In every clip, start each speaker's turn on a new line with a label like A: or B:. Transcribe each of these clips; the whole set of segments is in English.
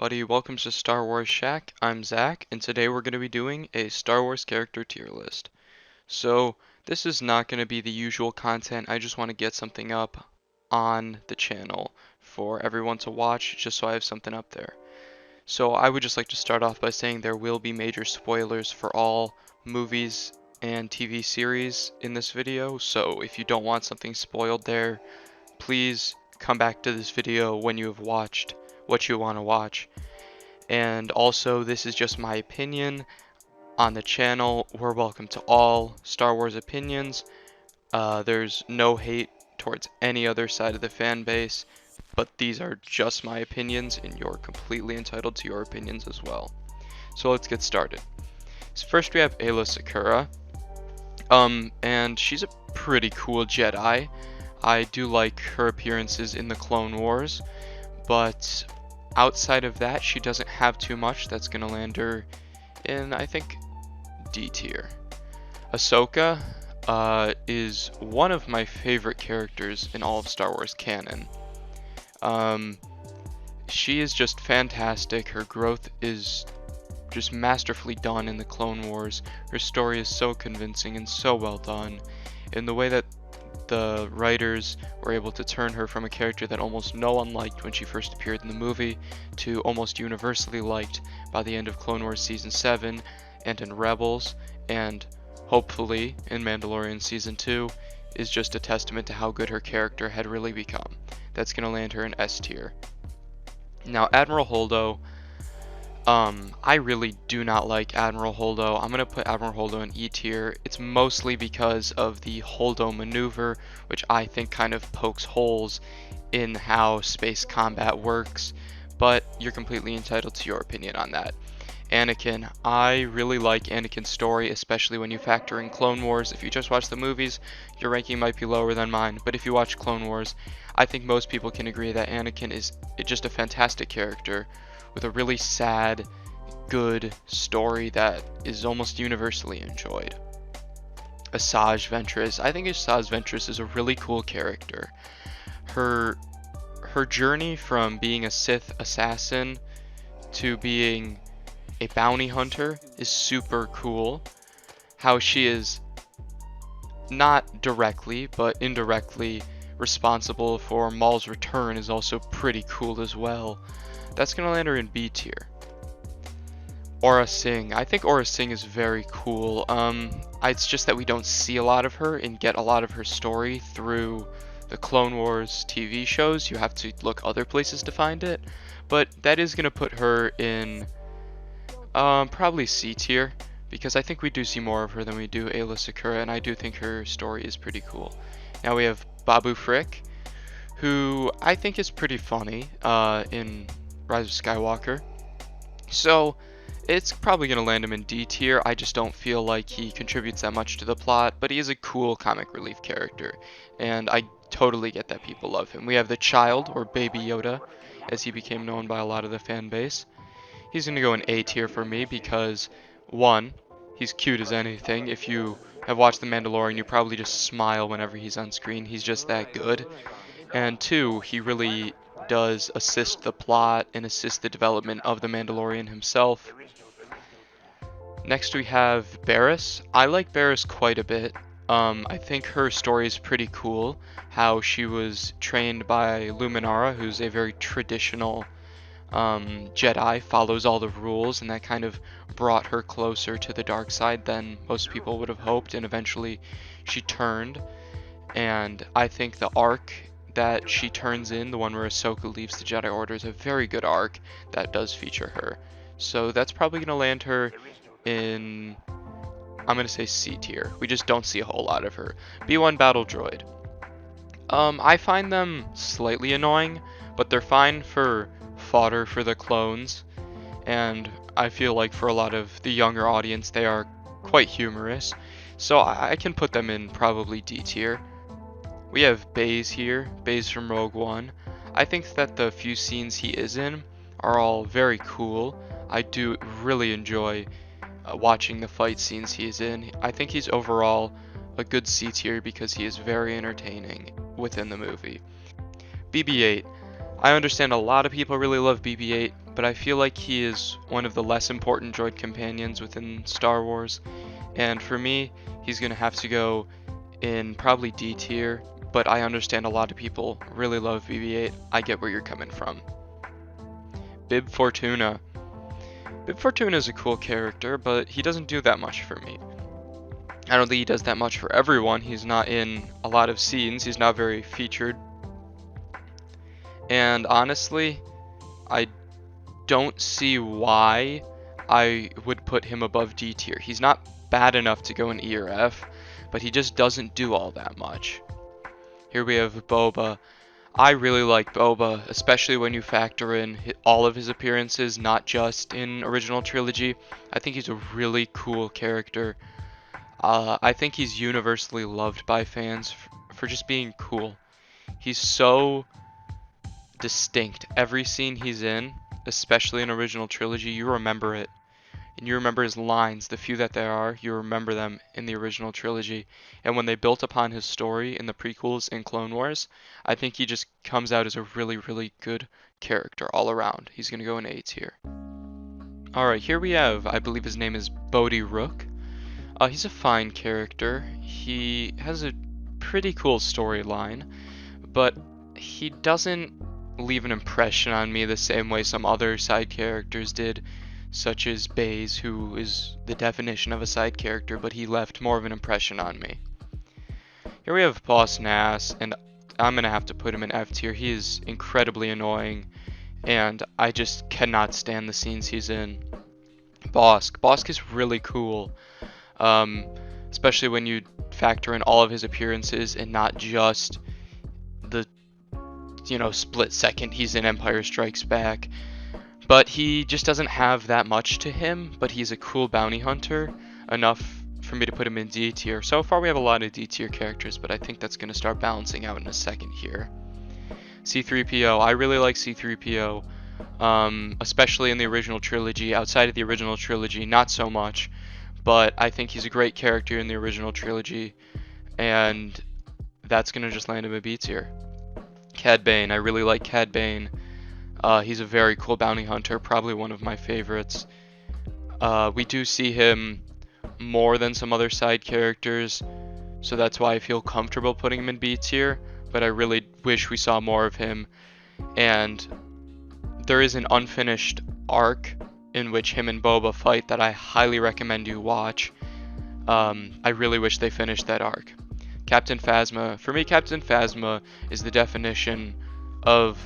A: everybody, welcome to Star Wars Shack. I'm Zach, and today we're going to be doing a Star Wars character tier list. So, this is not going to be the usual content, I just want to get something up on the channel for everyone to watch, just so I have something up there. So, I would just like to start off by saying there will be major spoilers for all movies and TV series in this video, so if you don't want something spoiled there, please come back to this video when you have watched what you want to watch. And also, this is just my opinion on the channel. We're welcome to all Star Wars opinions. There's no hate towards any other side of the fan base, but these are just my opinions, and you're completely entitled to your opinions as well. So let's get started. So first we have Aayla Secura. And she's a pretty cool Jedi. I do like her appearances in the Clone Wars, but outside of that, she doesn't have too much that's going to land her in, I think, D tier. Ahsoka is one of my favorite characters in all of Star Wars canon. She is just fantastic. Her growth is just masterfully done in the Clone Wars. Her story is so convincing and so well done. In the way that the writers were able to turn her from a character that almost no one liked when she first appeared in the movie to almost universally liked by the end of Clone Wars Season 7 and in Rebels, and hopefully in Mandalorian Season 2, is just a testament to how good her character had really become. That's going to land her in S tier. Now, Admiral Holdo. I really do not like Admiral Holdo. I'm going to put Admiral Holdo in E tier. It's mostly because of the Holdo maneuver, which I think kind of pokes holes in how space combat works, but you're completely entitled to your opinion on that. Anakin. I really like Anakin's story, especially when you factor in Clone Wars. If you just watch the movies, your ranking might be lower than mine, but if you watch Clone Wars, I think most people can agree that Anakin is just a fantastic character with a really sad, good story that is almost universally enjoyed. Asajj Ventress. I think Asajj Ventress is a really cool character. Her journey from being a Sith assassin to being a bounty hunter is super cool. How she is not directly, but indirectly responsible for Maul's return is also pretty cool as well. That's going to land her in B tier. Aurra Sing. I think Aurra Sing is very cool. It's just that we don't see a lot of her and get a lot of her story through the Clone Wars TV shows. You have to look other places to find it. But that is going to put her in probably C tier, because I think we do see more of her than we do Aayla Secura, and I do think her story is pretty cool. Now we have Babu Frick, who I think is pretty funny in Rise of Skywalker. So it's probably going to land him in D tier. I just don't feel like he contributes that much to the plot, but he is a cool comic relief character, and I totally get that people love him. We have the Child, or Baby Yoda, as he became known by a lot of the fan base. He's going to go in A tier for me because, one, he's cute as anything. If you have watched The Mandalorian, you probably just smile whenever he's on screen. He's just that good. And two, he really does assist the plot and assist the development of the Mandalorian himself. Next we have Barriss. I like Barriss quite a bit. I think her story is pretty cool. How she was trained by Luminara, who's a very traditional Jedi, follows all the rules, and that kind of brought her closer to the dark side than most people would have hoped, and eventually she turned. And I think the arc that she turns in, the one where Ahsoka leaves the Jedi Order, is a very good arc that does feature her. So that's probably going to land her in, I'm going to say C tier. We just don't see a whole lot of her. B1 Battle Droid. I find them slightly annoying, but they're fine for fodder for the clones, and I feel like for a lot of the younger audience they are quite humorous, so I can put them in probably D tier. We have Baze here, Baze from Rogue One. I think that the few scenes he is in are all very cool. I do really enjoy watching the fight scenes he is in. I think he's overall a good C tier because he is very entertaining within the movie. BB-8. I understand a lot of people really love BB-8, but I feel like he is one of the less important droid companions within Star Wars, and for me, he's gonna have to go in probably D tier, but I understand a lot of people really love BB-8. I get where you're coming from. Bib Fortuna. Bib Fortuna is a cool character, but he doesn't do that much for me. I don't think he does that much for everyone. He's not in a lot of scenes. He's not very featured. And honestly, I don't see why I would put him above D tier. He's not bad enough to go in E or F, but he just doesn't do all that much. Here we have Boba. I really like Boba, especially when you factor in all of his appearances, not just in original trilogy. I think he's a really cool character. I think he's universally loved by fans for just being cool. He's so distinct. Every scene he's in, especially in original trilogy, you remember it. And you remember his lines, the few that there are, you remember them in the original trilogy. And when they built upon his story in the prequels and Clone Wars, I think he just comes out as a really, really good character all around. He's going to go in A tier. Alright, here we have, I believe his name is Bodhi Rook. He's a fine character. He has a pretty cool storyline, but he doesn't leave an impression on me the same way some other side characters did, such as Baze, who is the definition of a side character, but he left more of an impression on me. Here we have Boss Nass, and I'm gonna have to put him in F tier. He is incredibly annoying, and I just cannot stand the scenes he's in. Bossk is really cool, especially when you factor in all of his appearances and not just the split second he's in Empire Strikes Back. But he just doesn't have that much to him, but he's a cool bounty hunter, enough for me to put him in D tier. So far we have a lot of D tier characters, but I think that's going to start balancing out in a second here. C-3PO, I really like C-3PO, especially in the original trilogy. Outside of the original trilogy, not so much, but I think he's a great character in the original trilogy, and that's going to just land him a B tier. Cad Bane, I really like Cad Bane. He's a very cool bounty hunter, probably one of my favorites. We do see him more than some other side characters, so that's why I feel comfortable putting him in B tier, but I really wish we saw more of him. And there is an unfinished arc in which him and Boba fight that I highly recommend you watch. I really wish they finished that arc. Captain Phasma, for me, Captain Phasma is the definition of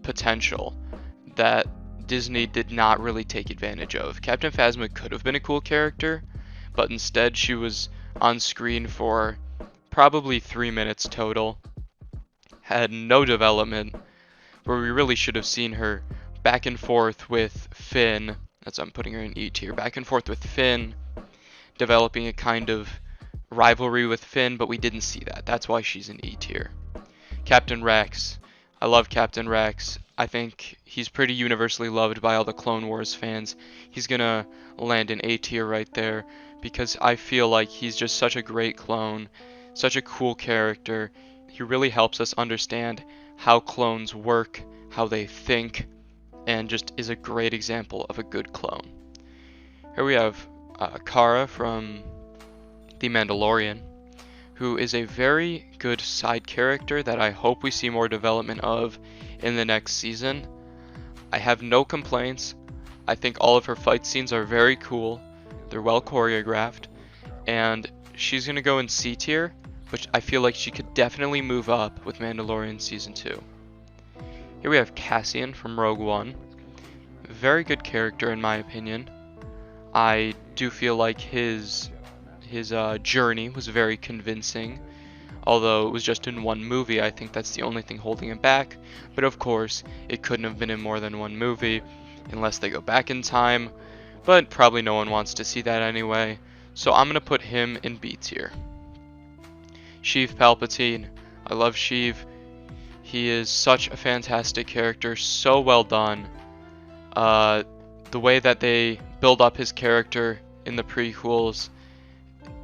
A: potential that Disney did not really take advantage of. Captain Phasma could have been a cool character, but instead she was on screen for probably 3 minutes total, had no development, where we really should have seen her back and forth with Finn, that's I'm putting her in E tier, back and forth with Finn, developing a kind of rivalry with Finn, but we didn't see that. That's why she's in E tier. Captain Rex, I love Captain Rex. I think he's pretty universally loved by all the Clone Wars fans. He's gonna land in A tier right there because I feel like he's just such a great clone, such a cool character. He really helps us understand how clones work, how they think, and just is a great example of a good clone. Here we have Cara from The Mandalorian, who is a very good side character that I hope we see more development of in the next season. I have no complaints. I think all of her fight scenes are very cool. They're well choreographed, and she's going to go in C tier, which I feel like she could definitely move up with Mandalorian Season 2. Here we have Cassian from Rogue One. Very good character in my opinion. I do feel like his journey was very convincing. Although it was just in one movie, I think that's the only thing holding him back. But of course, it couldn't have been in more than one movie, unless they go back in time. But probably no one wants to see that anyway. So I'm going to put him in B tier. Sheev Palpatine. I love Sheev. He is such a fantastic character, so well done. The way that they build up his character in the prequels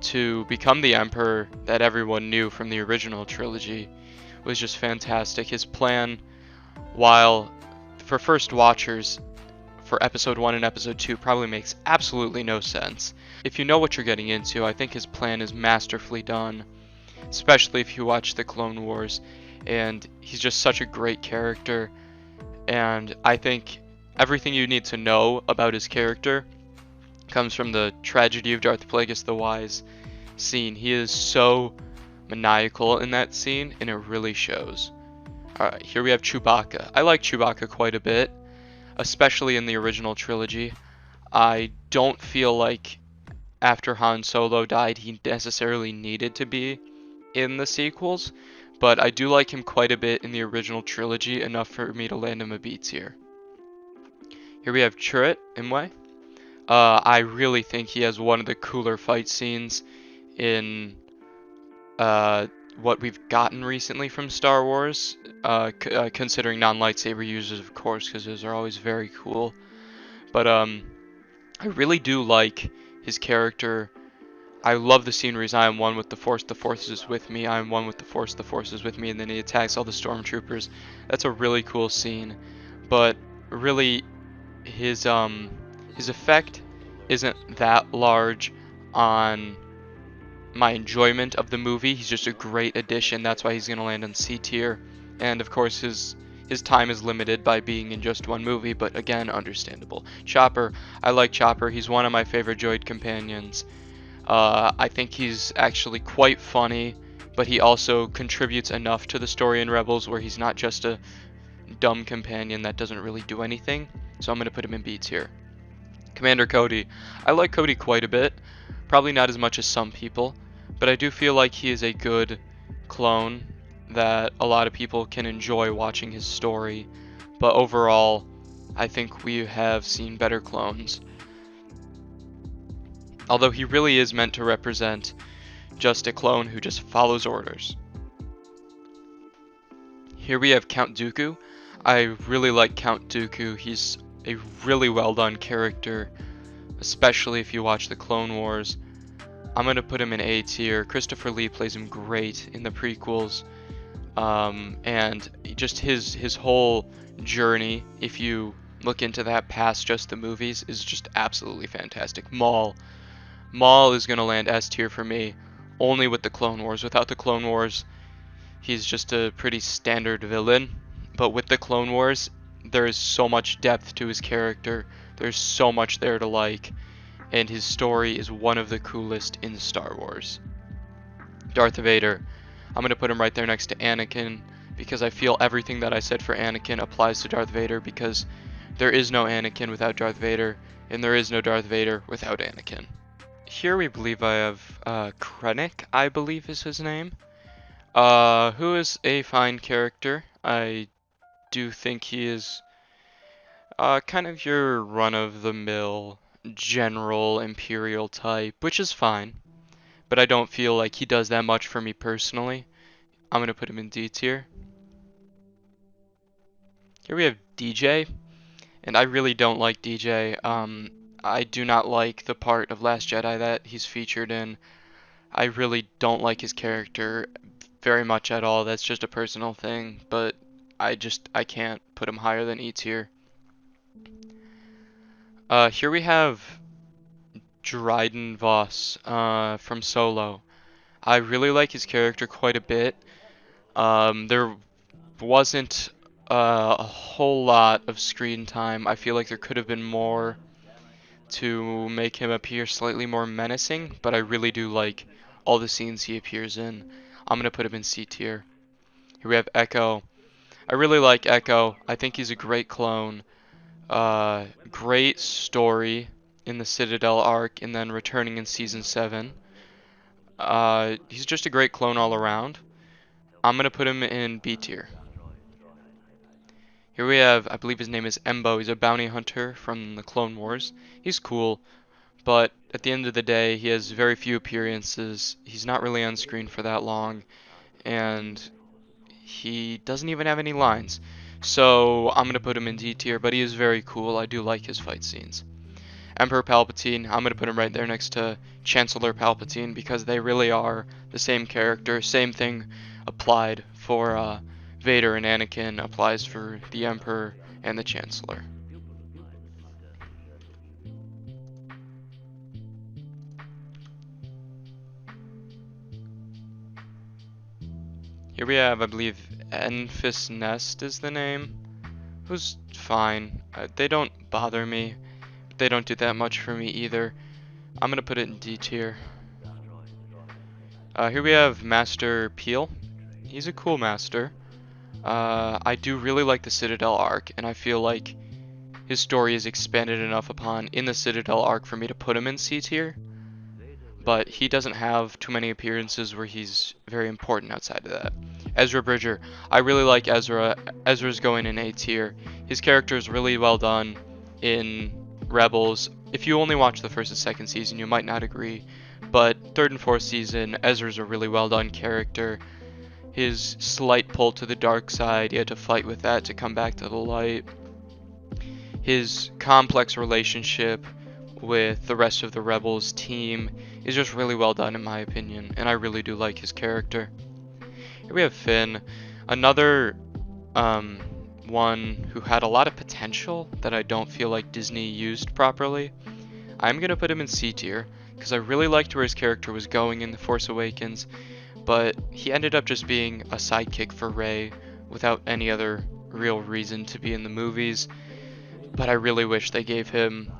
A: to become the Emperor that everyone knew from the original trilogy was just fantastic. His plan while for first watchers, for episode 1 and episode 2 probably makes absolutely no sense. If you know what you're getting into, I think his plan is masterfully done, especially if you watch the Clone Wars, and he's just such a great character, and I think everything you need to know about his character comes from the tragedy of Darth Plagueis the Wise scene. He is so maniacal in that scene, and it really shows. Alright, here we have Chewbacca. I like Chewbacca quite a bit, especially in the original trilogy. I don't feel like after Han Solo died he necessarily needed to be in the sequels, but I do like him quite a bit in the original trilogy, enough for me to land him a B tier. Here we have Chirrut Imwe. I really think he has one of the cooler fight scenes in what we've gotten recently from Star Wars, considering non-lightsaber users, of course, because those are always very cool. But I really do like his character. I love the sceneries. I am one with the Force is with me. I am one with the Force is with me, and then he attacks all the stormtroopers. That's a really cool scene. But really, his effect isn't that large on my enjoyment of the movie. He's just a great addition. That's why he's gonna land on C tier. And of course, his time is limited by being in just one movie, but again, understandable. Chopper, I like Chopper. He's one of my favorite droid companions. I think he's actually quite funny, but he also contributes enough to the story in Rebels where he's not just a dumb companion that doesn't really do anything. So I'm gonna put him in B tier. Commander Cody, I like Cody quite a bit. Probably not as much as some people, but I do feel like he is a good clone that a lot of people can enjoy watching his story. But overall, I think we have seen better clones. Although he really is meant to represent just a clone who just follows orders. Here we have Count Dooku. I really like Count Dooku. He's a really well done character, especially if you watch the Clone Wars. I'm going to put him in A tier. Christopher Lee plays him great in the prequels. And just his whole journey, if you look into that past just the movies, is just absolutely fantastic. Maul is going to land S tier for me, only with the Clone Wars. Without the Clone Wars, he's just a pretty standard villain. But with the Clone Wars, there is so much depth to his character. There's so much there to like. And his story is one of the coolest in Star Wars. Darth Vader, I'm going to put him right there next to Anakin, because I feel everything that I said for Anakin applies to Darth Vader, because there is no Anakin without Darth Vader, and there is no Darth Vader without Anakin. Here we believe I have Krennic, I believe is his name, who is a fine character. I do think he is kind of your run-of-the-mill general Imperial type, which is fine, but I don't feel like he does that much for me personally. I'm going to put him in D tier. Here we have DJ, and I really don't like DJ. I do not like the part of Last Jedi that he's featured in. I really don't like his character very much at all. That's just a personal thing, but I can't put him higher than E tier. Here we have Dryden Voss from Solo. I really like his character quite a bit. There wasn't a whole lot of screen time. I feel like there could have been more to make him appear slightly more menacing, but I really do like all the scenes he appears in. I'm going to put him in C tier. Here we have Echo. I really like Echo. I think he's a great clone. Great story in the Citadel arc and then returning in Season 7. He's just a great clone all around. I'm going to put him in B tier. Here we have, I believe his name is Embo. He's a bounty hunter from the Clone Wars. He's cool, but at the end of the day, he has very few appearances. He's not really on screen for that long, and he doesn't even have any lines. So I'm going to put him in D tier, but he is very cool. I do like his fight scenes. Emperor Palpatine, I'm going to put him right there next to Chancellor Palpatine, because they really are the same character. Same thing applied for Vader and Anakin applies for the Emperor and the Chancellor. Here we have, I believe, Enfys Nest is the name, who's fine. They don't bother me, but they don't do that much for me either. I'm gonna put it in D tier. Here we have Master Peel. He's a cool master. I do really like the Citadel arc, and I feel like his story is expanded enough upon in the Citadel arc for me to put him in C tier. But he doesn't have too many appearances where he's very important outside of that. Ezra Bridger. I really like Ezra. Ezra's going in A tier. His character is really well done in Rebels. If you only watch the first and second season, you might not agree. But third and fourth season, Ezra's a really well done character. His slight pull to the dark side, he had to fight with that to come back to the light. His complex relationship with the rest of the Rebels team is just really well done in my opinion, and I really do like his character. Here we have Finn, another one who had a lot of potential that I don't feel like Disney used properly. I'm gonna put him in C tier because I really liked where his character was going in The Force Awakens, but he ended up just being a sidekick for Rey without any other real reason to be in the movies. But I really wish they gave him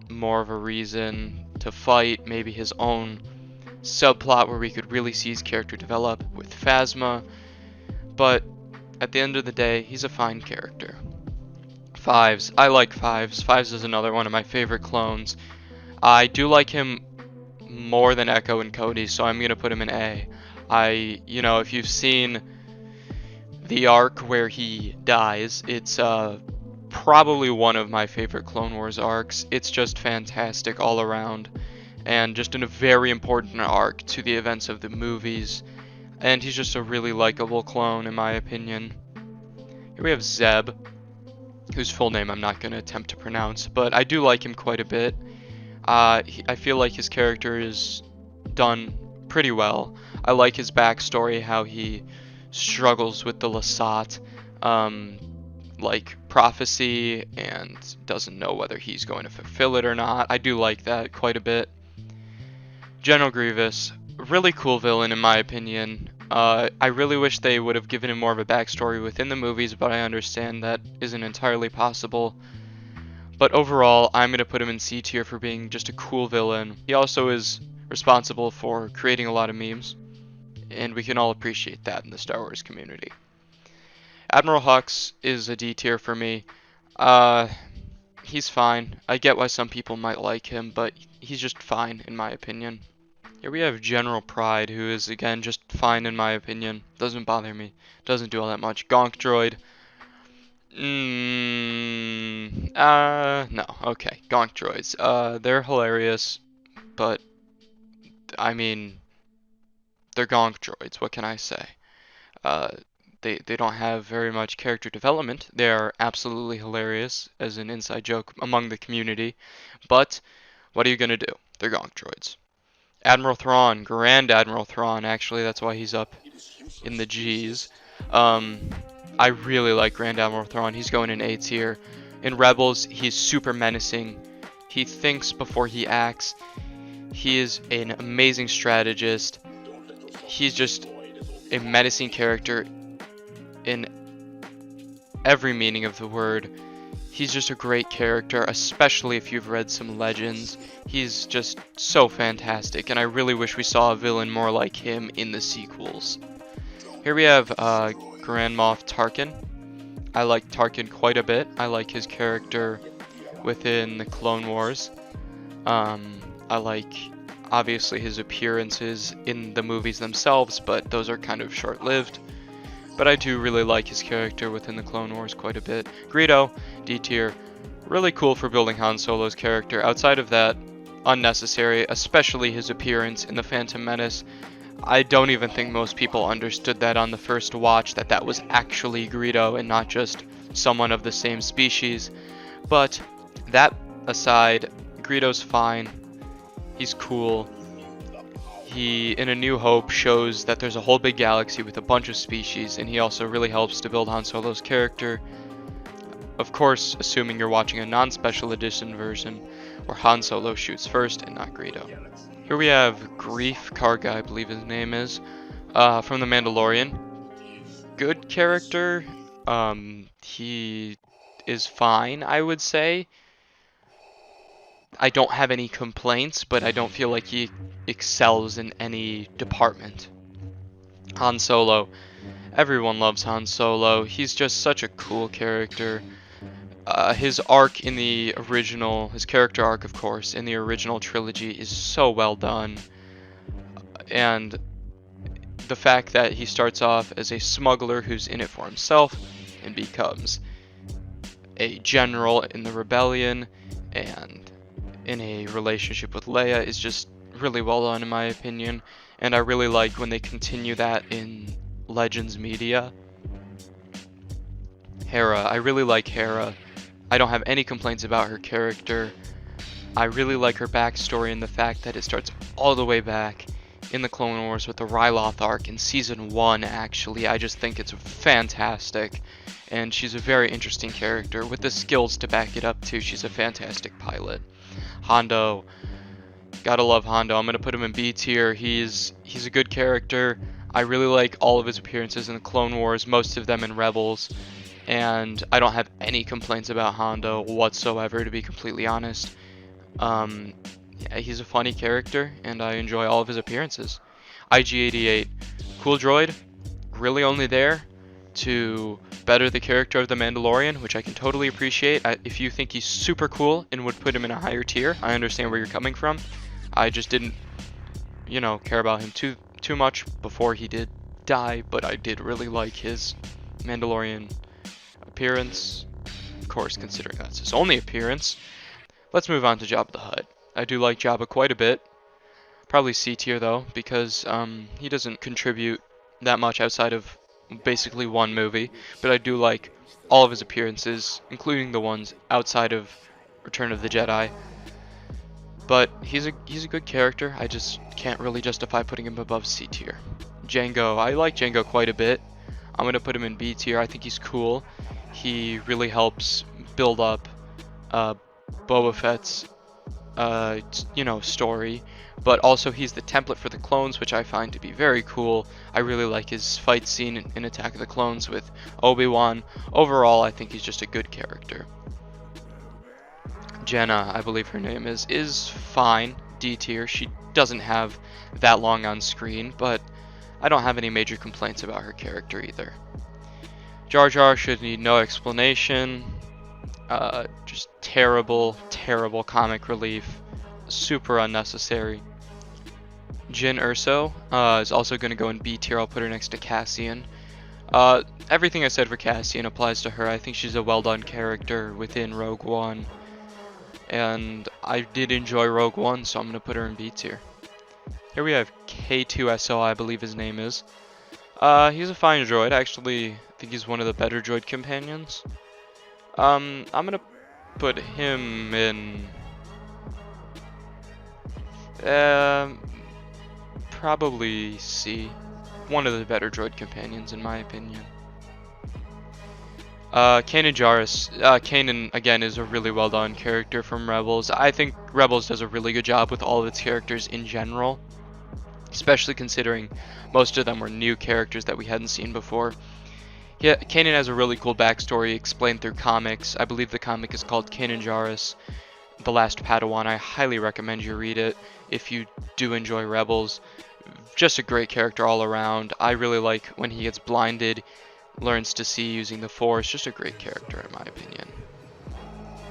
A: more of a reason to fight, maybe his own subplot where we could really see his character develop with Phasma. But at the end of the day, he's a fine character. Fives. I like Fives. Fives is another one of my favorite clones. I do like him more than Echo and Cody, so I'm gonna put him in A. If you've seen the arc where he dies, it's probably one of my favorite Clone Wars arcs. It's just fantastic all around, and just in a very important arc to the events of the movies, and he's just a really likable clone in my opinion. Here we have Zeb, whose full name I'm not going to attempt to pronounce, but I do like him quite a bit. I feel like his character is done pretty well. I like his backstory, how he struggles with the Lasat, like prophecy, and doesn't know whether he's going to fulfill it or not. I do like that quite a bit. General Grievous, really cool villain in my opinion. I really wish they would have given him more of a backstory within the movies, but I understand that isn't entirely possible. But overall, I'm going to put him in C tier for being just a cool villain. He also is responsible for creating a lot of memes, and we can all appreciate that in the Star Wars community. Admiral Hux is a D tier for me. He's fine. I get why some people might like him, but he's just fine in my opinion. Here we have General Pride, who is again just fine in my opinion. Doesn't bother me. Doesn't do all that much. Gonk Droid. No. Okay. Gonk Droids. They're hilarious, but I mean, they're Gonk Droids. What can I say? They don't have very much character development. They are absolutely hilarious as an inside joke among the community, but what are you gonna do? They're Gonk Droids. Admiral Thrawn, Grand Admiral Thrawn, actually, that's why he's up in the G's. I really like Grand Admiral Thrawn. He's going in A tier. In Rebels, he's super menacing. He thinks before he acts. He is an amazing strategist. He's just a menacing character in every meaning of the word. He's just a great character, especially if you've read some Legends. He's just so fantastic, and I really wish we saw a villain more like him in the sequels. Here we have Grand Moff Tarkin. I like Tarkin quite a bit. I like his character within the Clone Wars. I like, obviously, his appearances in the movies themselves, but those are kind of short-lived. But I do really like his character within the Clone Wars quite a bit. Greedo, D tier, really cool for building Han Solo's character. Outside of that, unnecessary, especially his appearance in The Phantom Menace. I don't even think most people understood that on the first watch, that was actually Greedo and not just someone of the same species. But that aside, Greedo's fine. He's cool. He, in A New Hope, shows that there's a whole big galaxy with a bunch of species, and he also really helps to build Han Solo's character. Of course, assuming you're watching a non-special edition version, where Han Solo shoots first and not Greedo. Here we have Greef Karga, I believe his name is, from The Mandalorian. Good character. He is fine, I would say. I don't have any complaints, but I don't feel like he excels in any department. Han Solo. Everyone loves Han Solo. He's just such a cool character. His arc in the original, his character arc, of course, in the original trilogy is so well done. And the fact that he starts off as a smuggler who's in it for himself and becomes a general in the rebellion and in a relationship with Leia is just really well done in my opinion. And I really like when they continue that in Legends media. Hera, I really like Hera. I don't have any complaints about her character. I really like her backstory and the fact that it starts all the way back in the Clone Wars with the Ryloth arc in Season 1, actually. I just think it's fantastic. And she's a very interesting character with the skills to back it up, too. She's a fantastic pilot. Hondo. Gotta love Hondo. I'm gonna put him in B tier. He's a good character. I really like all of his appearances in the Clone Wars, most of them in Rebels. And I don't have any complaints about Hondo whatsoever, to be completely honest. Yeah, he's a funny character, and I enjoy all of his appearances. IG-88, cool droid, really only there to better the character of the Mandalorian, which I can totally appreciate. If you think he's super cool and would put him in a higher tier, I understand where you're coming from. I just didn't, care about him too much before he did die, but I did really like his Mandalorian appearance. Of course, considering that's his only appearance. Let's move on to Jabba the Hutt. I do like Jabba quite a bit. Probably C tier though, because he doesn't contribute that much outside of basically one movie. But I do like all of his appearances, including the ones outside of Return of the Jedi. But he's a good character. I just can't really justify putting him above C tier. Jango, I like Jango quite a bit. I'm gonna put him in B tier. I think he's cool. He really helps build up Boba Fett's story, but also he's the template for the clones, which I find to be very cool. I really like his fight scene in Attack of the Clones with Obi-Wan. Overall, I think he's just a good character. Jenna, I believe her name is fine, D tier. She doesn't have that long on screen, but I don't have any major complaints about her character either. Jar Jar should need no explanation. Just terrible comic relief. Super unnecessary. Jyn Erso is also going to go in B tier. I'll put her next to Cassian. Everything I said for Cassian applies to her. I think she's a well done character within Rogue One. And I did enjoy Rogue One, so I'm going to put her in B tier. Here we have K2SO, I believe his name is. He's a fine droid. I actually think he's one of the better droid companions. I'm gonna put him in probably C. One of the better droid companions in my opinion. Kanan Jarrus. Kanan, again, is a really well done character from Rebels. I think Rebels does a really good job with all of its characters in general, especially considering most of them were new characters that we hadn't seen before. Yeah, Kanan has a really cool backstory explained through comics. I believe the comic is called Kanan Jarrus, The Last Padawan. I highly recommend you read it if you do enjoy Rebels. Just a great character all around. I really like when he gets blinded, learns to see using the Force. Just a great character in my opinion.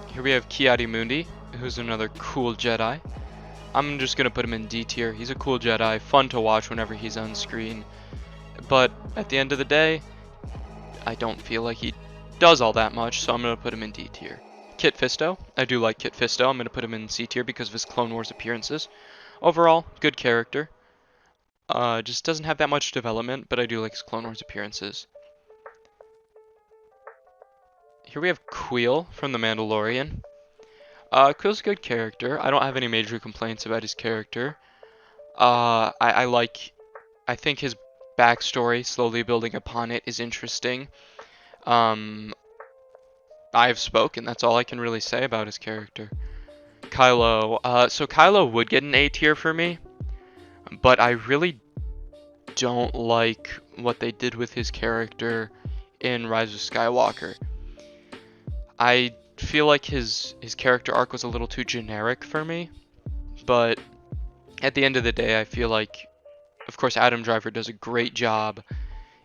A: Here we have Ki-Adi-Mundi, who's another cool Jedi. I'm just going to put him in D tier. He's a cool Jedi, fun to watch whenever he's on screen. But at the end of the day, I don't feel like he does all that much, so I'm going to put him in D tier. Kit Fisto. I do like Kit Fisto. I'm going to put him in C tier because of his Clone Wars appearances. Overall, good character. Just doesn't have that much development, but I do like his Clone Wars appearances. Here we have Kuiil from The Mandalorian. Kuiil's a good character. I don't have any major complaints about his character. I think his backstory, slowly building upon it, is interesting. Um, I've spoken. That's all I can really say about his character. Kylo. So Kylo would get an A tier for me, but I really don't like what they did with his character in Rise of Skywalker. I feel like his character arc was a little too generic for me, but at the end of the day, I feel like, of course, Adam Driver does a great job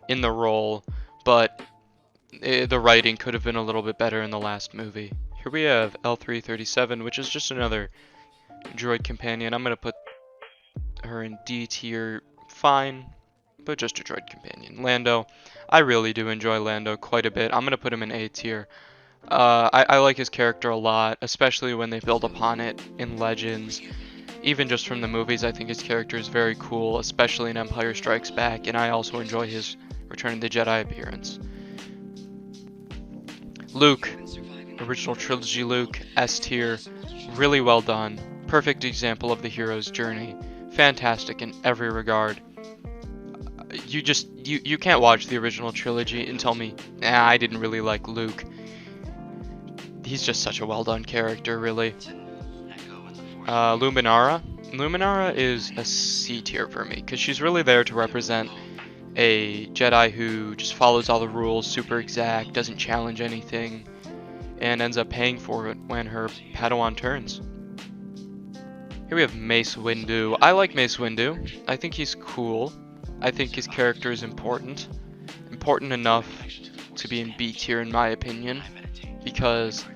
A: in the role, but the writing could have been a little bit better in the last movie. Here we have L337, which is just another droid companion. I'm going to put her in D tier, fine, but just a droid companion. Lando, I really do enjoy Lando quite a bit. I'm going to put him in A tier. I like his character a lot, especially when they build upon it in Legends. Even just from the movies, I think his character is very cool, especially in Empire Strikes Back, and I also enjoy his Return of the Jedi appearance. Luke, original trilogy Luke, S tier, really well done, perfect example of the hero's journey, fantastic in every regard. You can't watch the original trilogy and tell me, nah, I didn't really like Luke. He's just such a well done character, really. Luminara. Luminara is a C tier for me, because she's really there to represent a Jedi who just follows all the rules, super exact, doesn't challenge anything, and ends up paying for it when her Padawan turns. Here we have Mace Windu. I like Mace Windu. I think he's cool. I think his character is important. Important enough to be in B tier in my opinion, because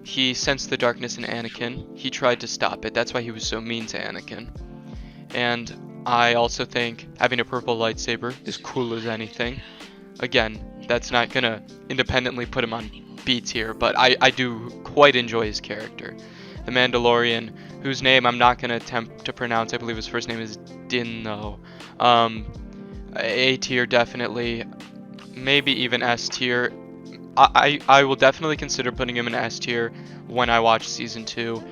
A: he sensed the darkness in Anakin. He tried to stop it. That's why he was so mean to Anakin. And I also think having a purple lightsaber is cool as anything. Again, that's not gonna independently put him on B tier, but I do quite enjoy his character. The Mandalorian, whose name I'm not gonna attempt to pronounce. I believe his first name is Din, though. A tier definitely, maybe even S tier. I will definitely consider putting him in S tier when I watch season 2.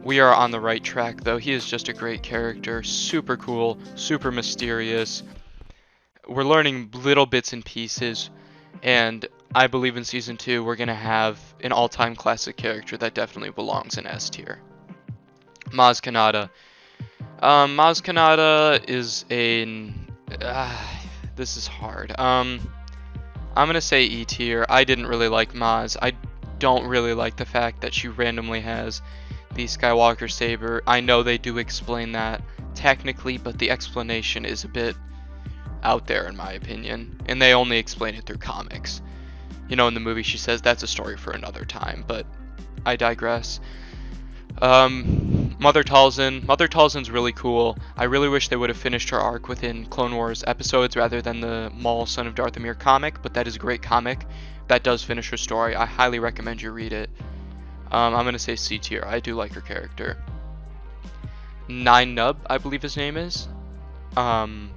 A: We are on the right track though. He is just a great character, super cool, super mysterious. We're learning little bits and pieces, and I believe in season 2 we're gonna have an all-time classic character that definitely belongs in S tier. Maz Kanata. Maz Kanata is this is hard. I'm gonna say E tier. I didn't really like Maz. I don't really like the fact that she randomly has the Skywalker saber. I know they do explain that technically, but the explanation is a bit out there in my opinion, and they only explain it through comics. You know, in the movie she says that's a story for another time, but I digress. Mother Talzin. Mother Talzin's really cool. I really wish they would have finished her arc within Clone Wars episodes rather than the Maul Son of Dathomir comic, but that is a great comic. That does finish her story. I highly recommend you read it. I'm going to say C tier. I do like her character. Nine Nub, I believe his name is. I'm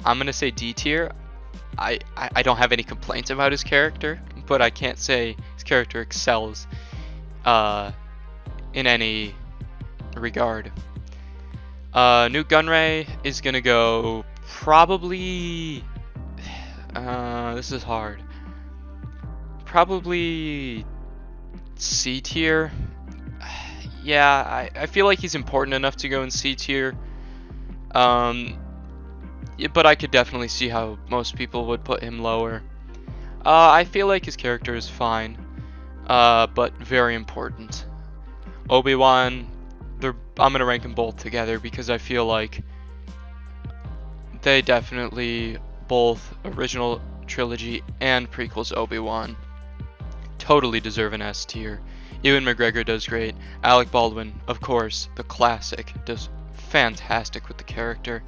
A: going to say D tier. I don't have any complaints about his character, but I can't say his character excels in any regard. Nute Gunray is gonna go probably. This is hard. Probably C tier. Yeah, I feel like he's important enough to go in C tier. Yeah, but I could definitely see how most people would put him lower. I feel like his character is fine, but very important. Obi-Wan, I'm gonna rank them both together because I feel like they definitely, both original trilogy and prequels Obi-Wan, totally deserve an S tier. Ewan McGregor does great. Alec Baldwin, of course, the classic, does fantastic with the character,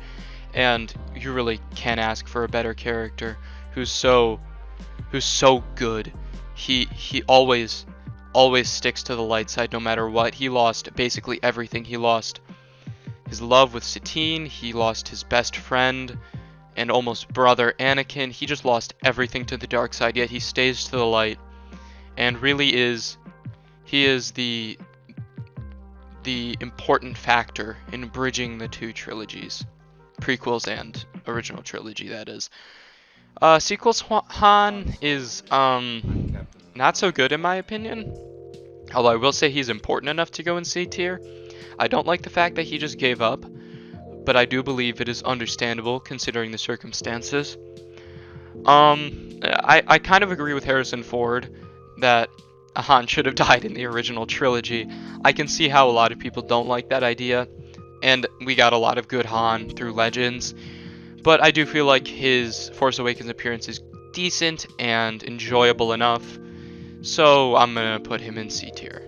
A: and you really can't ask for a better character who's so good. He always sticks to the light side no matter what. He lost basically everything. He lost his love with Satine, he lost his best friend and almost brother Anakin. He just lost everything to the dark side, yet he stays to the light and really he is the the important factor in bridging the two trilogies. Prequels and original trilogy, that is. Sequels Han is, not so good in my opinion. Although I will say he's important enough to go in C tier. I don't like the fact that he just gave up, but I do believe it is understandable considering the circumstances. I kind of agree with Harrison Ford that Han should have died in the original trilogy. I can see how a lot of people don't like that idea, and we got a lot of good Han through Legends, but I do feel like his Force Awakens appearance is decent and enjoyable enough, so I'm gonna put him in C tier.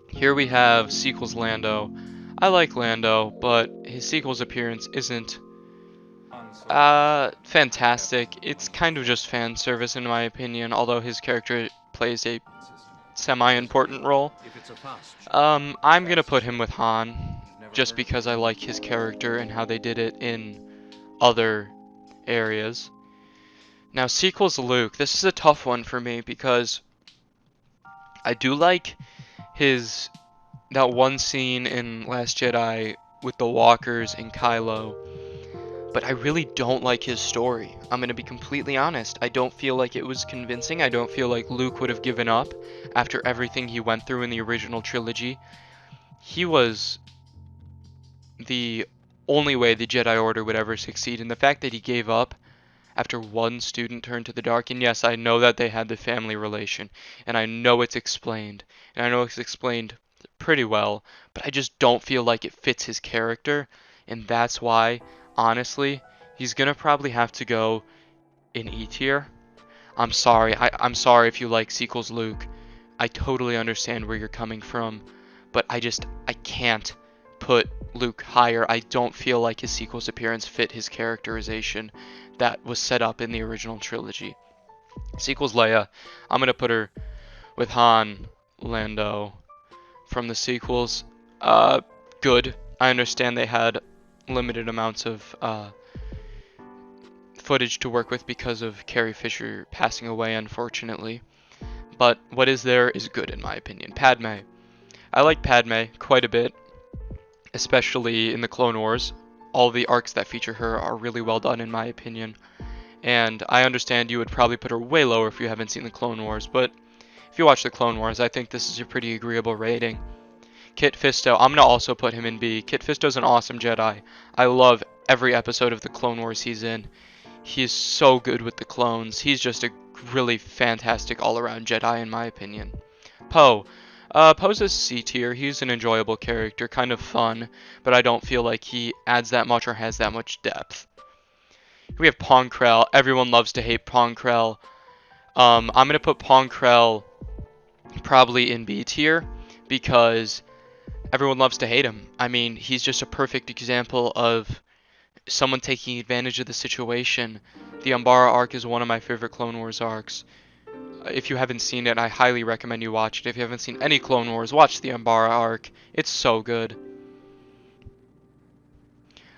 A: Here we have sequels Lando. I like Lando, but his sequels appearance isn't fantastic. It's kind of just fan service in my opinion, although his character plays a semi-important role. I'm gonna put him with Han, just because I like his character and how they did it in other areas. Now, sequels Luke. This is a tough one for me because I do like that one scene in Last Jedi with the walkers and Kylo, but I really don't like his story. I'm gonna be completely honest. I don't feel like it was convincing. I don't feel like Luke would have given up after everything he went through in the original trilogy. He was the only way the Jedi Order would ever succeed, and the fact that he gave up after one student turned to the dark, and yes, I know that they had the family relation, and I know it's explained, and I know it's explained pretty well, but I just don't feel like it fits his character, and that's why, honestly, he's gonna probably have to go in E tier. I'm sorry, I'm sorry if you like sequels Luke. I totally understand where you're coming from, but I can't put Luke higher. I don't feel like his sequels appearance fit his characterization that was set up in the original trilogy. Sequels Leia, I'm gonna put her with Han, Lando from the sequels. Good. I understand they had limited amounts of footage to work with because of Carrie Fisher passing away, unfortunately. But what is there is good in my opinion. Padme. I like Padme quite a bit, especially in the Clone Wars. All the arcs that feature her are really well done in my opinion. And I understand you would probably put her way lower if you haven't seen the Clone Wars, but if you watch the Clone Wars, I think this is a pretty agreeable rating. Kit Fisto, I'm going to also put him in B. Kit Fisto's an awesome Jedi. I love every episode of the Clone Wars he's in. He is so good with the clones. He's just a really fantastic all-around Jedi in my opinion. Poe. Poe's a C tier. He's an enjoyable character, kind of fun, but I don't feel like he adds that much or has that much depth. We have Pong Krell. Everyone loves to hate Pong Krell. I'm going to put Pong Krell probably in B tier because everyone loves to hate him. I mean, he's just a perfect example of someone taking advantage of the situation. The Umbara arc is one of my favorite Clone Wars arcs. If you haven't seen it, I highly recommend you watch it. If you haven't seen any Clone Wars, watch the Umbara arc. It's so good.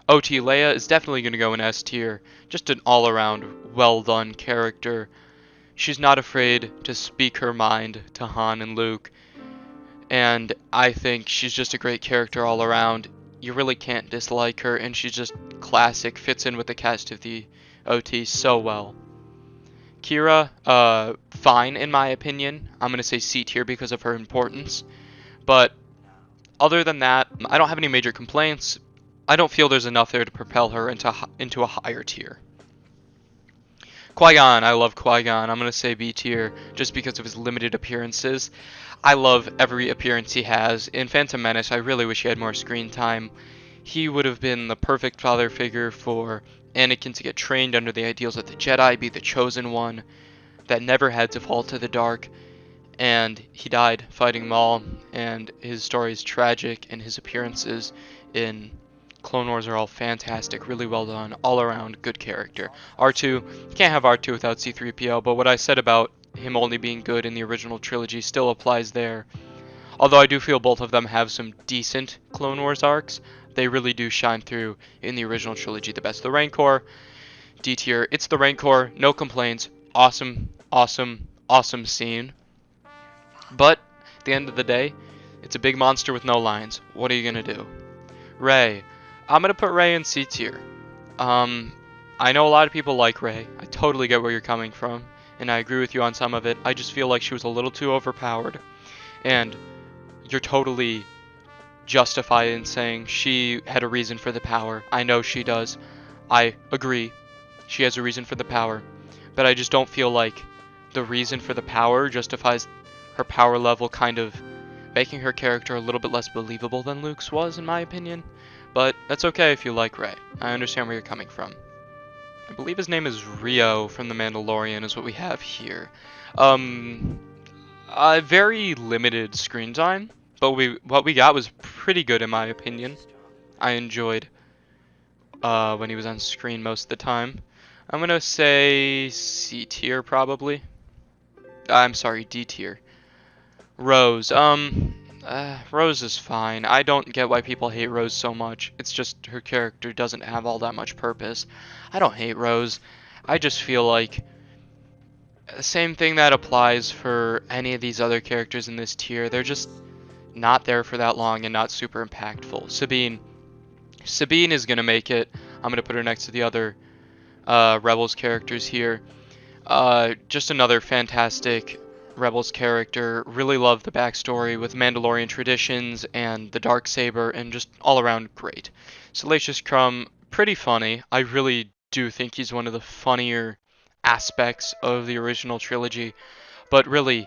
A: OT Leia is definitely going to go in S tier. Just an all-around, well-done character. She's not afraid to speak her mind to Han and Luke. And I think she's just a great character all around. You really can't dislike her, and she's just classic. Fits in with the cast of the OT so well. Kira, fine in my opinion. I'm going to say C tier because of her importance. But other than that, I don't have any major complaints. I don't feel there's enough there to propel her into a higher tier. Qui-Gon, I love Qui-Gon. I'm going to say B tier just because of his limited appearances. I love every appearance he has. In Phantom Menace, I really wish he had more screen time. He would have been the perfect father figure for Anakin to get trained under the ideals of the Jedi, be the chosen one that never had to fall to the dark. And he died fighting Maul, and his story is tragic, and his appearances in Clone Wars are all fantastic, really well done, all around good character. R2, you can't have R2 without C-3PO, but what I said about him only being good in the original trilogy still applies there. Although I do feel both of them have some decent Clone Wars arcs, they really do shine through in the original trilogy the best. The Rancor, D tier, it's the Rancor, no complaints, awesome, awesome, awesome scene. But at the end of the day, It's a big monster with no lines. What are you gonna do? Rey. I'm gonna put Rey in C tier. I know a lot of people like Rey. I totally get where you're coming from, and I agree with you on some of it. I just feel like she was a little too overpowered, and you're totally justified in saying she had a reason for the power. I know she does. I agree. She has a reason for the power, but I just don't feel like the reason for the power justifies her power level, kind of making her character a little bit less believable than Luke's was, in my opinion. But that's okay if you like Rey. I understand where you're coming from. I believe his name is Rio from The Mandalorian is what we have here. Very limited screen time, but what we got was pretty good in my opinion. I enjoyed when he was on screen most of the time. I'm gonna say C tier probably. I'm sorry, D tier. Rose. Rose is fine. I don't get why people hate Rose so much. It's just her character doesn't have all that much purpose. I don't hate Rose. I just feel like the same thing that applies for any of these other characters in this tier. They're just not there for that long and not super impactful. Sabine. Sabine is gonna make it. I'm gonna put her next to the other Rebels characters here. Just another fantastic Rebels character. Really love the backstory with Mandalorian traditions and the Darksaber, and just all around great. Salacious Crumb, pretty funny. I really do think he's one of the funnier aspects of the original trilogy, but really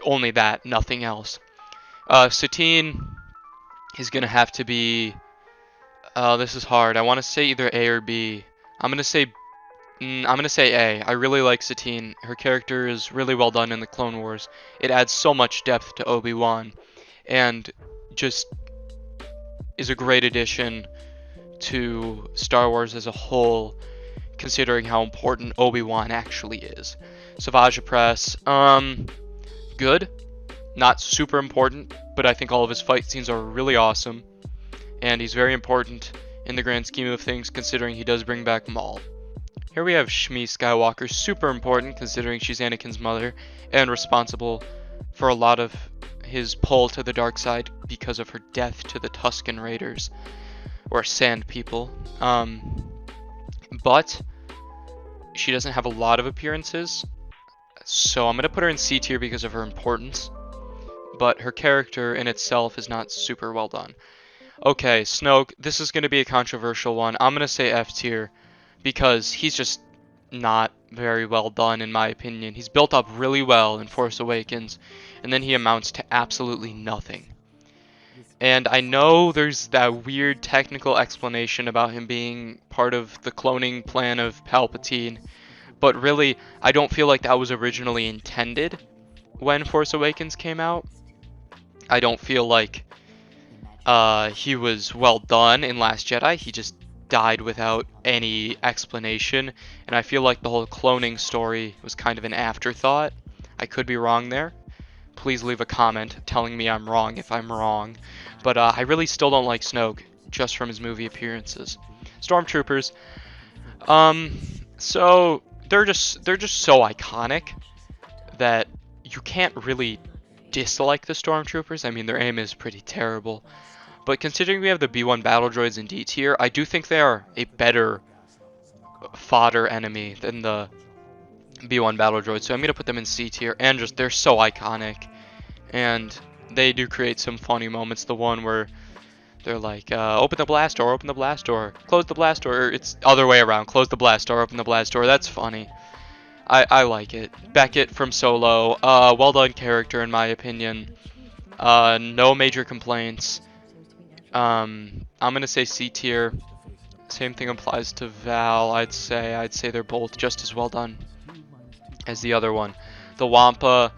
A: only that, nothing else. Satine is gonna have to be. This is hard. I want to say either A or B. I'm gonna say A. I really like Satine. Her character is really well done in the Clone Wars. It adds so much depth to Obi-Wan, and just is a great addition to Star Wars as a whole, considering how important Obi-Wan actually is. Savage Opress, good. Not super important, but I think all of his fight scenes are really awesome, and he's very important in the grand scheme of things, considering he does bring back Maul. Here we have Shmi Skywalker, super important considering she's Anakin's mother and responsible for a lot of his pull to the dark side because of her death to the Tusken Raiders, or Sand People. But she doesn't have a lot of appearances, so I'm going to put her in C tier because of her importance, but her character in itself is not super well done. Okay, Snoke, this is going to be a controversial one. I'm going to say F tier, because he's just not very well done in my opinion. He's built up really well in Force Awakens, and then he amounts to absolutely nothing. And I know there's that weird technical explanation about him being part of the cloning plan of Palpatine, but really, I don't feel like that was originally intended when Force Awakens came out. I don't feel like he was well done in Last Jedi. He just died without any explanation, and I feel like the whole cloning story was kind of an afterthought. I could be wrong there. Please leave a comment telling me I'm wrong if I'm wrong. But I really still don't like Snoke, just from his movie appearances. Stormtroopers. So they're just so iconic that you can't really dislike the Stormtroopers. I mean, their aim is pretty terrible. But considering we have the B1 battle droids in D tier, I do think they are a better fodder enemy than the B1 battle droids. So I'm going to put them in C tier, and just they're so iconic. And they do create some funny moments. The one where they're like, open the blast door, close the blast door. Or it's other way around, close the blast door, open the blast door. That's funny. I like it. Beckett from Solo, well done character in my opinion. No major complaints. I'm gonna say C tier. Same thing applies to Val. I'd say they're both just as well done as the other one. The Wampa.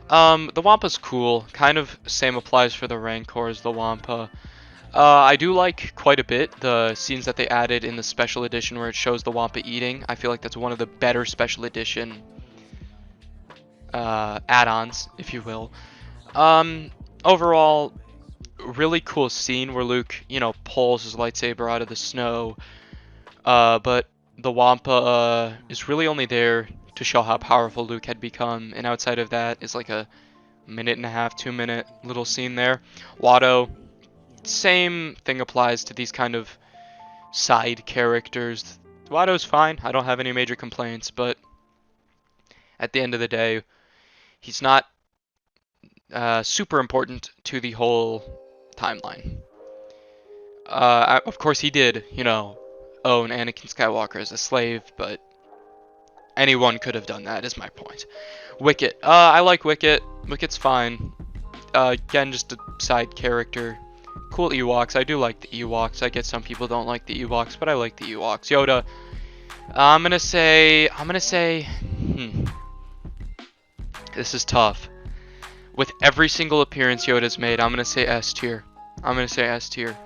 A: The Wampa's cool. Kind of same applies for the Rancor as the Wampa. I do like quite a bit the scenes that they added in the special edition where it shows the Wampa eating. I feel like that's one of the better special edition add-ons, if you will. Overall, really cool scene where Luke, pulls his lightsaber out of the snow. But the Wampa is really only there to show how powerful Luke had become, and outside of that is like a minute and a half, 2 minute little scene there. Watto, same thing applies to these kind of side characters. Watto's fine. I don't have any major complaints, but at the end of the day, he's not super important to the whole timeline. Of course, he did, own Anakin Skywalker as a slave, but anyone could have done that, is my point. Wicket. I like Wicket. Wicket's fine. Again, just a side character. Cool Ewoks. I do like the Ewoks. I get some people don't like the Ewoks, but I like the Ewoks. Yoda. I'm gonna say. This is tough. With every single appearance Yoda's made, I'm gonna say S tier. I'm gonna say S tier.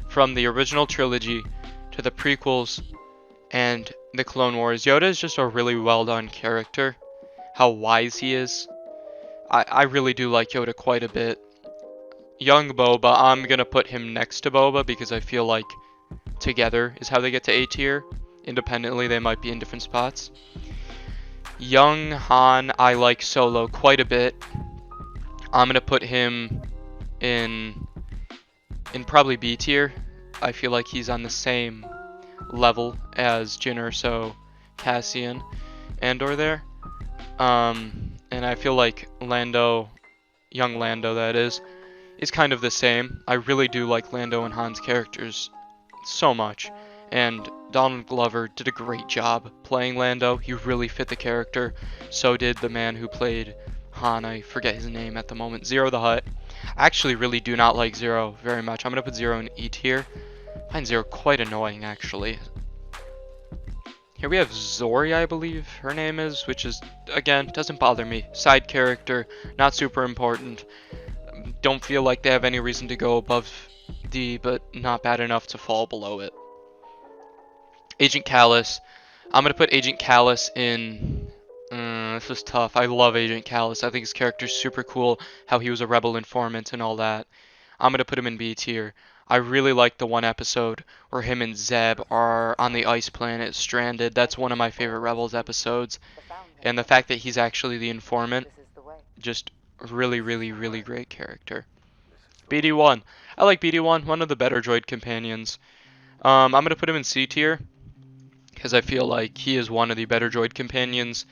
A: From the original trilogy to the prequels and the Clone Wars, Yoda is just a really well done character. How wise he is. I really do like Yoda quite a bit. Young Boba, I'm gonna put him next to Boba because I feel like together is how they get to A tier. Independently, they might be in different spots. Young Han, I like Solo quite a bit. I'm gonna put him in probably B tier. I feel like he's on the same level as Jyn Erso, Cassian, Andor there. And I feel like Lando, young Lando that is kind of the same. I really do like Lando and Han's characters so much. And Donald Glover did a great job playing Lando. He really fit the character. So did the man who played Han. I forget his name at the moment. Zero the Hutt. I actually really do not like Zero very much. I'm going to put Zero in E tier. I find Zero quite annoying, actually. Here we have Zorii, I believe her name is, which is, again, doesn't bother me. Side character, not super important. Don't feel like they have any reason to go above D, but not bad enough to fall below it. Agent Kallus. I'm going to put Agent Kallus in... this was tough. I love Agent Kallus. I think his character's super cool, how he was a rebel informant and all that. I'm going to put him in B tier. I really like the one episode where him and Zeb are on the ice planet stranded. That's one of my favorite Rebels episodes. And the fact that he's actually the informant, just really, really, really great character. BD-1. I like BD-1, one of the better droid companions. I'm going to put him in C tier because I feel like he is one of the better droid companions,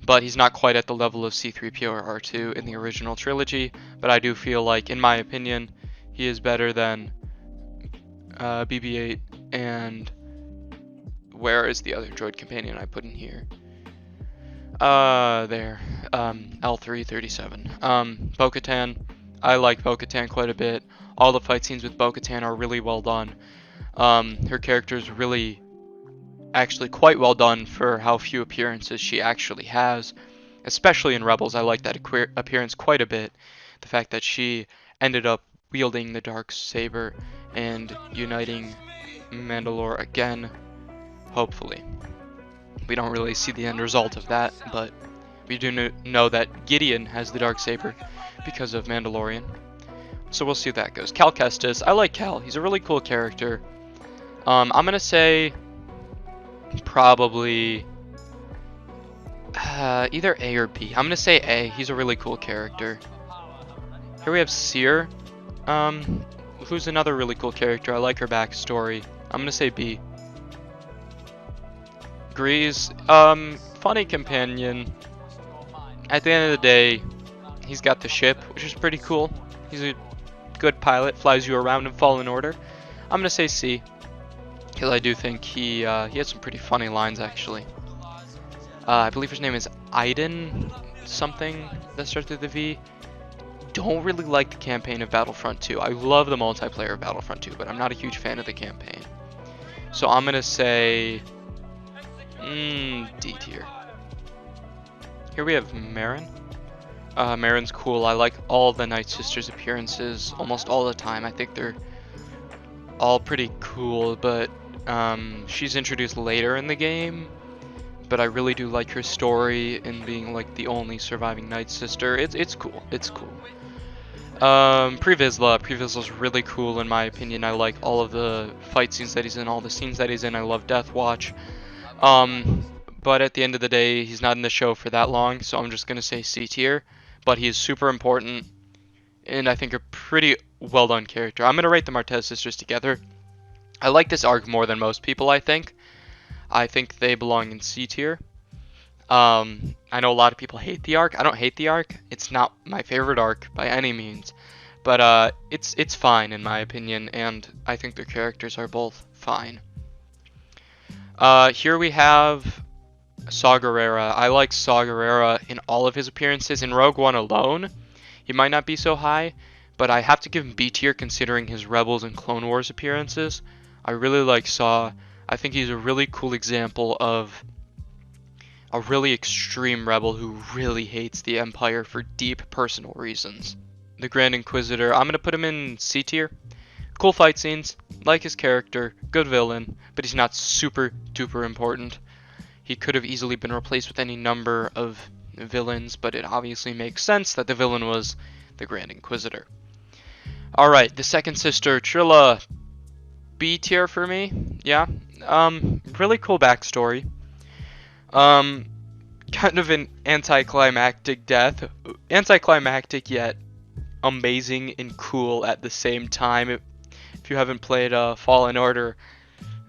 A: but he's not quite at the level of C-3PO or R2 in the original trilogy. But I do feel like, in my opinion, he is better than BB-8 and where is the other droid companion I put in here? There. L337. Bo-Katan. I like Bo-Katan quite a bit. All the fight scenes with Bo-Katan are really well done. Her character is really actually quite well done for how few appearances she actually has. Especially in Rebels, I like that appearance quite a bit. The fact that she ended up wielding the dark saber and uniting Mandalore again, hopefully. We don't really see the end result of that, but we do know that Gideon has the dark saber because of Mandalorian. So we'll see how that goes. Cal Kestis, I like Cal. He's a really cool character. I'm gonna say probably either A or B. I'm gonna say A. He's a really cool character. Here we have Seer. Who's another really cool character. I like her backstory. I'm gonna say B. Grease, funny companion. At the end of the day, he's got the ship, which is pretty cool. He's a good pilot, flies you around in Fallen Order. I'm gonna say C, because I do think he has some pretty funny lines actually. I believe his name is Iden, something that starts with a V. Don't really like the campaign of Battlefront 2. I love the multiplayer of Battlefront 2, but I'm not a huge fan of the campaign. So I'm gonna say D tier. Here we have Merrin. Merrin's cool. I like all the Night Sisters appearances almost all the time. I think they're all pretty cool, but she's introduced later in the game. But I really do like her story in being like the only surviving Night Sister. It's cool. It's cool. Pre Vizsla's really cool in my opinion. I like all of the fight scenes that he's in, all the scenes that he's in. I love Death Watch. But at the end of the day, he's not in the show for that long, so I'm just gonna say C tier. but he is super important, and I think a pretty well done character. I'm gonna rate the Martez sisters together. I like this arc more than most people, I think. I think they belong in C tier. I know a lot of people hate the arc. I don't hate the arc. It's not my favorite arc by any means, but it's fine in my opinion, and I think their characters are both fine. Here we have Saw Gerrera. I like Saw Gerrera in all of his appearances. In Rogue One alone, he might not be so high, but I have to give him B tier considering his Rebels and Clone Wars appearances. I really like Saw. I think he's a really cool example of a really extreme rebel who really hates the Empire for deep personal reasons. The Grand Inquisitor, I'm going to put him in C tier. Cool fight scenes, like his character, good villain, but he's not super duper important. He could have easily been replaced with any number of villains, but it obviously makes sense that the villain was the Grand Inquisitor. Alright, the second sister, Trilla, B tier for me, yeah. Really cool backstory. Kind of an anticlimactic death. Anticlimactic yet amazing and cool at the same time. If you haven't played Fallen Order,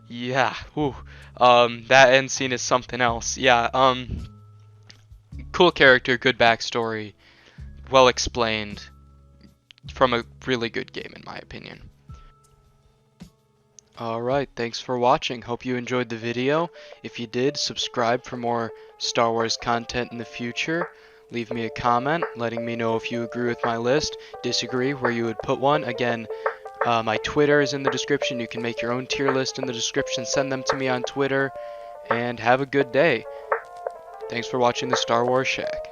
A: yeah, whew, that end scene is something else. Yeah, cool character, good backstory, well explained, from a really good game in my opinion. Alright, thanks for watching. Hope you enjoyed the video. If you did, subscribe for more Star Wars content in the future. Leave me a comment letting me know if you agree with my list, disagree, where you would put one. Again, my Twitter is in the description. You can make your own tier list in the description. Send them to me on Twitter. And have a good day. Thanks for watching the Star Wars Shack.